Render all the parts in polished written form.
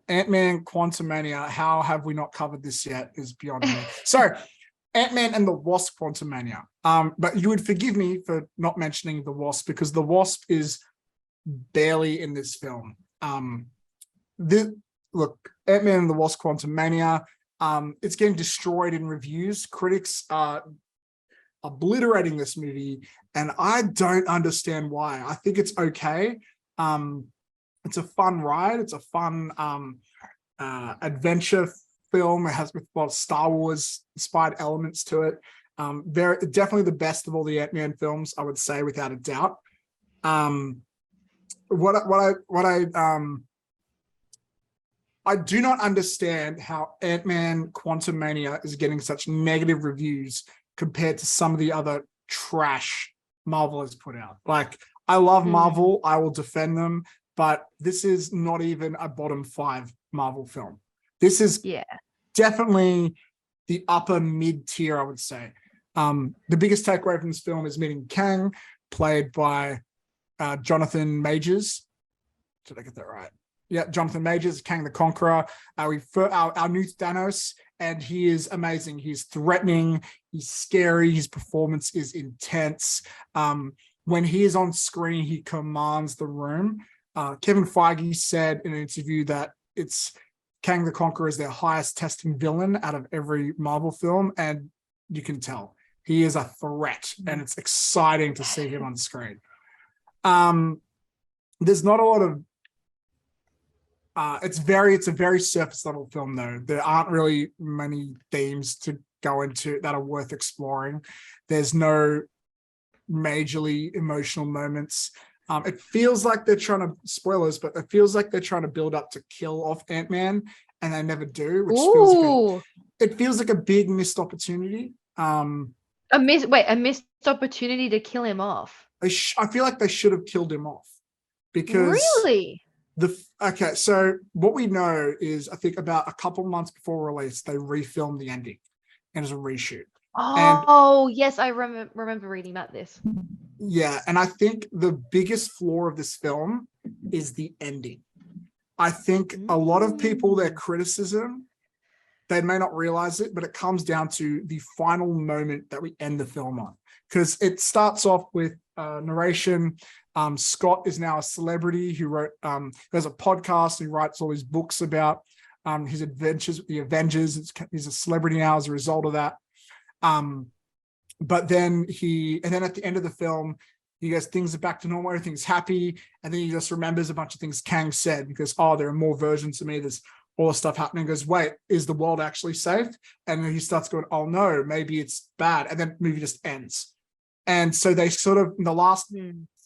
Ant-Man Quantumania. How have we not covered this yet is beyond me. So Ant-Man and the Wasp Quantumania. But you would forgive me for not mentioning the Wasp because the Wasp is barely in this film. Look, Ant-Man and the Wasp Quantumania, it's getting destroyed in reviews. Critics are obliterating this movie, and I don't understand why. I think it's okay. It's a fun ride. It's a fun adventure film. It has a lot of Star Wars inspired elements to it. Definitely the best of all the Ant-Man films, I would say, without a doubt. I do not understand how Ant-Man Quantumania is getting such negative reviews compared to some of the other trash Marvel has put out. Like, I love Marvel. I will defend them, but this is not even a bottom 5 Marvel film. This is definitely the upper mid tier, I would say. The biggest takeaway from this film is meeting Kang, played by Jonathan Majors. Did I get that right? Yeah, Jonathan Majors, Kang the Conqueror. Our new Thanos, and he is amazing. He's threatening. He's scary. His performance is intense. When he is on screen, he commands the room. Kevin Feige said in an interview that it's Kang the Conqueror is their highest testing villain out of every Marvel film, and you can tell he is a threat, and it's exciting to see him on screen. There's not a lot of it's a very surface level film though. There aren't really many themes to go into that are worth exploring. There's no majorly emotional moments. It feels like they're trying to, spoilers, but it feels like they're trying to build up to kill off Ant-Man, and they never do, which feels like a big missed opportunity. A missed opportunity to kill him off. I feel like they should have killed him off because really. Okay, so what we know is, I think about a couple months before release, they refilmed the ending and it was a reshoot. Yes, I remember reading about this. Yeah, and I think the biggest flaw of this film is the ending. I think a lot of people, their criticism, they may not realize it, but it comes down to the final moment that we end the film on. Because it starts off with narration. Scott is now a celebrity who has a podcast, and he writes all his books about his adventures with the Avengers. He's a celebrity now as a result of that. But then at the end of the film, he goes, things are back to normal, everything's happy. And then he just remembers a bunch of things Kang said, because, there are more versions of me. There's all this stuff happening. He goes, wait, is the world actually safe? And then he starts going, oh no, maybe it's bad. And then the movie just ends. And so they sort of, in the last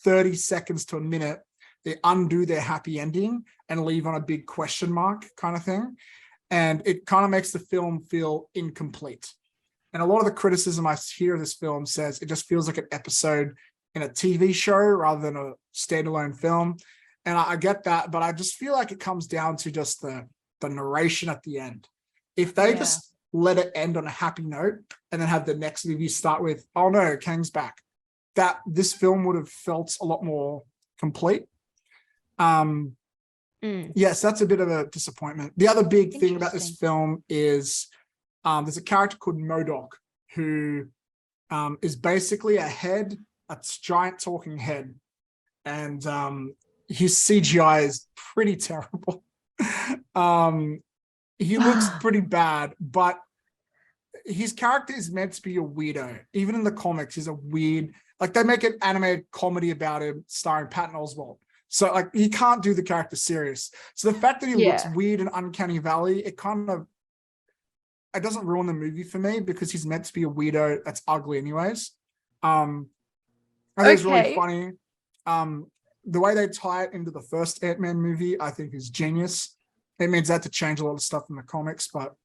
30 seconds to a minute, they undo their happy ending and leave on a big question mark kind of thing. And it kind of makes the film feel incomplete. And a lot of the criticism I hear of this film says it just feels like an episode in a TV show rather than a standalone film. And I get that, but I just feel like it comes down to just the narration at the end. If they just let it end on a happy note and then have the next movie start with, oh no, Kang's back, that this film would have felt a lot more complete. Yes, that's a bit of a disappointment. The other big thing about this film is there's a character called MODOK who is basically a giant talking head, and his CGI is pretty terrible. He looks pretty bad, but his character is meant to be a weirdo. Even in the comics, he's a weird, like they make an animated comedy about him starring Patton Oswalt. So like he can't do the character serious. So the fact that he looks weird and uncanny valley, it doesn't ruin the movie for me because he's meant to be a weirdo that's ugly anyways. I think it's really funny. The way they tie it into the first Ant-Man movie, I think is genius. It means they had to change a lot of stuff in the comics, but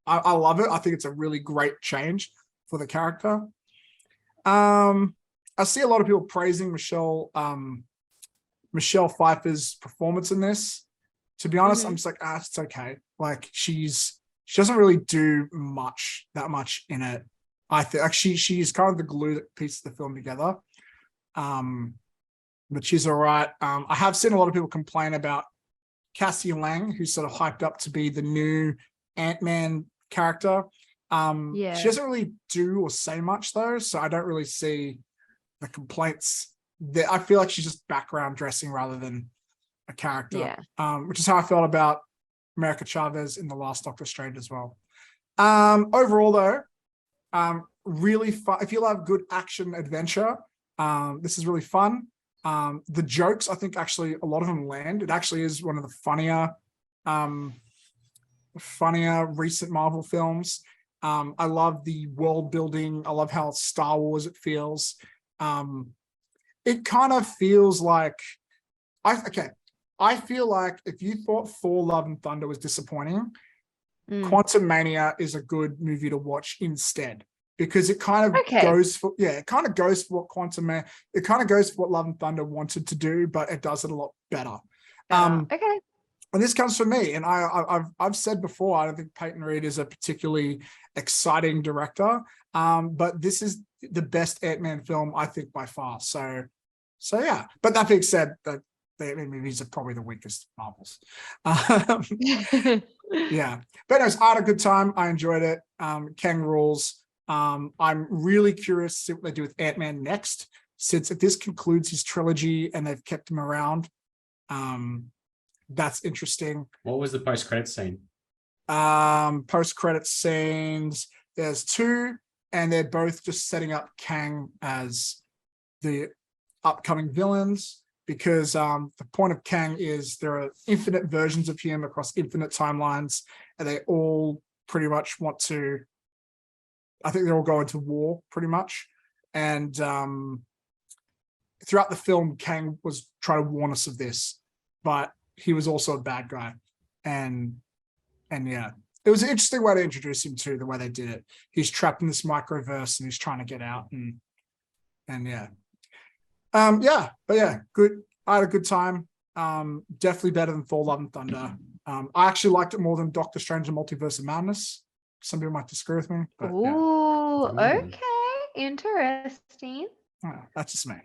I love it. I think it's a really great change for the character. I see a lot of people praising Michelle Pfeiffer's performance in this. To be honest, I'm just like, it's okay. Like she doesn't really do that much in it. I think like she's kind of the glue that pieces the film together. But she's all right. I have seen a lot of people complain about Cassie Lang, who's sort of hyped up to be the new Ant-Man character. She doesn't really do or say much though, so I don't really see the complaints that. I feel like she's just background dressing rather than a character. Which is how I felt about America Chavez in the last Doctor Strange as well. Overall though, really fun. If you love good action adventure, this is really fun. The jokes, I think actually a lot of them land. It actually is one of the funnier recent Marvel films. I love the world building. I love how Star Wars it feels. It kind of feels like I feel like if you thought Thor: Love and Thunder was disappointing, Quantumania is a good movie to watch instead, because it kind of goes for it kind of goes for what Love and Thunder wanted to do, but it does it a lot better. And this comes from me, and I've said before, I don't think Peyton Reed is a particularly exciting director, but this is the best Ant-Man film, I think, by far. So yeah. But that being said, the Ant-Man movies are probably the weakest Marvels. Yeah. But anyways, I had a good time. I enjoyed it. Kang rules. I'm really curious to see what they do with Ant-Man next, since if this concludes his trilogy and they've kept him around. That's interesting. What was the post-credit scene? Post-credit scenes, there's two, and they're both just setting up Kang as the upcoming villains, because the point of Kang is there are infinite versions of him across infinite timelines, and they all pretty much want to, I think they're all going to war pretty much. And throughout the film, Kang was trying to warn us of this, but he was also a bad guy. And yeah, it was an interesting way to introduce him to the way they did it. He's trapped in this microverse and he's trying to get out, and yeah. But yeah, good. I had a good time. Definitely better than Thor: Love and Thunder. I actually liked it more than Doctor Strange and Multiverse of Madness. Some people might disagree with me, but okay, interesting. that's just me.